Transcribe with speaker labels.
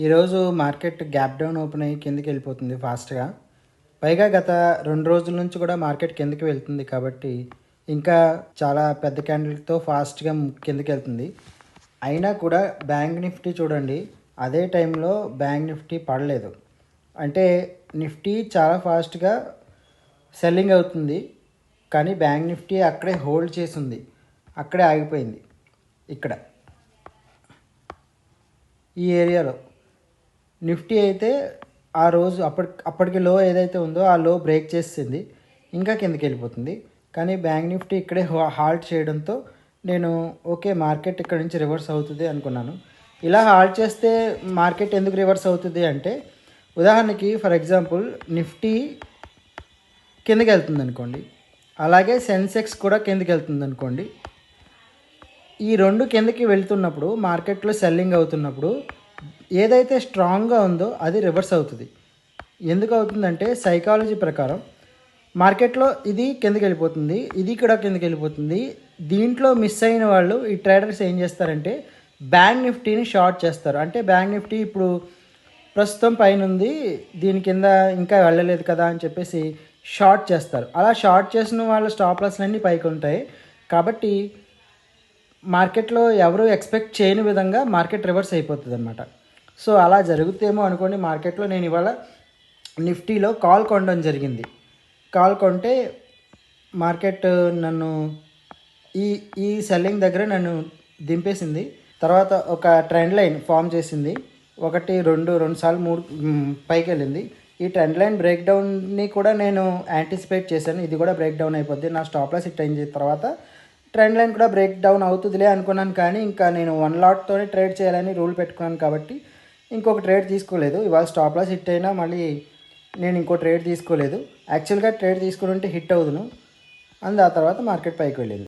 Speaker 1: ఈరోజు market gap down open అయ్యి కిందకి వెళ్ళిపోతుంది ఫాస్ట్గా. పైగా గత 2 రోజుల నుంచి కూడా మార్కెట్ కిందకి వెళ్తుంది కాబట్టి ఇంకా చాలా పెద్ద క్యాండిల్తో ఫాస్ట్గా కిందకి వెళ్తుంది. అయినా కూడా బ్యాంక్ నిఫ్టీ చూడండి, అదే టైంలో బ్యాంక్ నిఫ్టీ పడలేదు. అంటే నిఫ్టీ చాలా ఫాస్ట్గా సెల్లింగ్ అవుతుంది, కానీ బ్యాంక్ నిఫ్టీ అక్కడే హోల్డ్ చేసి ఉంది, అక్కడే ఆగిపోయింది. ఇక్కడ ఈ ఏరియాలో నిఫ్టీ అయితే ఆ రోజు అప్పటికి లో ఏదైతే ఉందో ఆ లో బ్రేక్ చేసింది, ఇంకా కిందకి వెళ్ళిపోతుంది. కానీ బ్యాంక్ నిఫ్టీ ఇక్కడే హాల్ట్ చేయడంతో నేను ఓకే మార్కెట్ ఇక్కడ నుంచి రివర్స్ అవుతుంది అనుకున్నాను. ఇలా హాల్ట్ చేస్తే మార్కెట్ ఎందుకు రివర్స్ అవుతుంది అంటే, ఉదాహరణకి ఫర్ ఎగ్జాంపుల్ నిఫ్టీ కిందకి వెళ్తుంది అనుకోండి, అలాగే సెన్సెక్స్ కూడా కిందకి వెళ్తుంది అనుకోండి. ఈ రెండు కిందకి వెళ్తున్నప్పుడు మార్కెట్లో సెల్లింగ్ అవుతున్నప్పుడు ఏదైతే స్ట్రాంగ్గా ఉందో అది రివర్స్ అవుతుంది. ఎందుకు అవుతుందంటే సైకాలజీ ప్రకారం మార్కెట్లో ఇది కిందకి వెళ్ళిపోతుంది, ఇది కూడా కిందకి వెళ్ళిపోతుంది. దీంట్లో మిస్ అయిన వాళ్ళు ఈ ట్రేడర్స్ ఏం చేస్తారంటే బ్యాంక్ నిఫ్టీని షార్ట్ చేస్తారు. అంటే బ్యాంక్ నిఫ్టీ ఇప్పుడు ప్రస్తుతం పైన ఉంది, దీని కింద ఇంకా వెళ్ళలేదు కదా అని చెప్పేసి షార్ట్ చేస్తారు. అలా షార్ట్ చేసిన వాళ్ళ స్టాప్ లాస్లన్నీ పైకి ఉంటాయి. కాబట్టి మార్కెట్లో ఎవరు ఎక్స్పెక్ట్ చేయని విధంగా మార్కెట్ రివర్స్ అయిపోతుంది అన్నమాట. సో అలా జరుగుతేమో అనుకోండి. మార్కెట్లో నేను ఇవాళ నిఫ్టీలో కాల్ కొనడం జరిగింది. కాల్ కొంటే మార్కెట్ నన్ను ఈ ఈ సెల్లింగ్ దగ్గర నన్ను దింపేసింది. తర్వాత ఒక ట్రెండ్ లైన్ ఫామ్ చేసింది. 1 2 సార్లు 3 పైకి వెళ్ళింది. ఈ ట్రెండ్ లైన్ బ్రేక్ డౌన్ని కూడా నేను యాంటిసిపేట్ చేశాను. ఇది కూడా బ్రేక్ డౌన్ అయిపోద్ది, నా స్టాప్ లాస్ హిట్ అయిన తర్వాత ట్రెండ్ లైన్ కూడా బ్రేక్ డౌన్ అవుతుందిలే అనుకున్నాను. కానీ ఇంకా నేను 1 లాట్తోనే ట్రేడ్ చేయాలని రూల్ పెట్టుకున్నాను కాబట్టి ఇంకొక ట్రేడ్ తీసుకోలేదు. ఇవాళ స్టాప్ లాస్ హిట్ అయినా మళ్ళీ నేను ఇంకో ట్రేడ్ తీసుకోలేదు. యాక్చువల్గా ట్రేడ్ తీసుకుని ఉంటే హిట్ అవుదును. అండ్ ఆ తర్వాత మార్కెట్ పైకి వెళ్ళింది.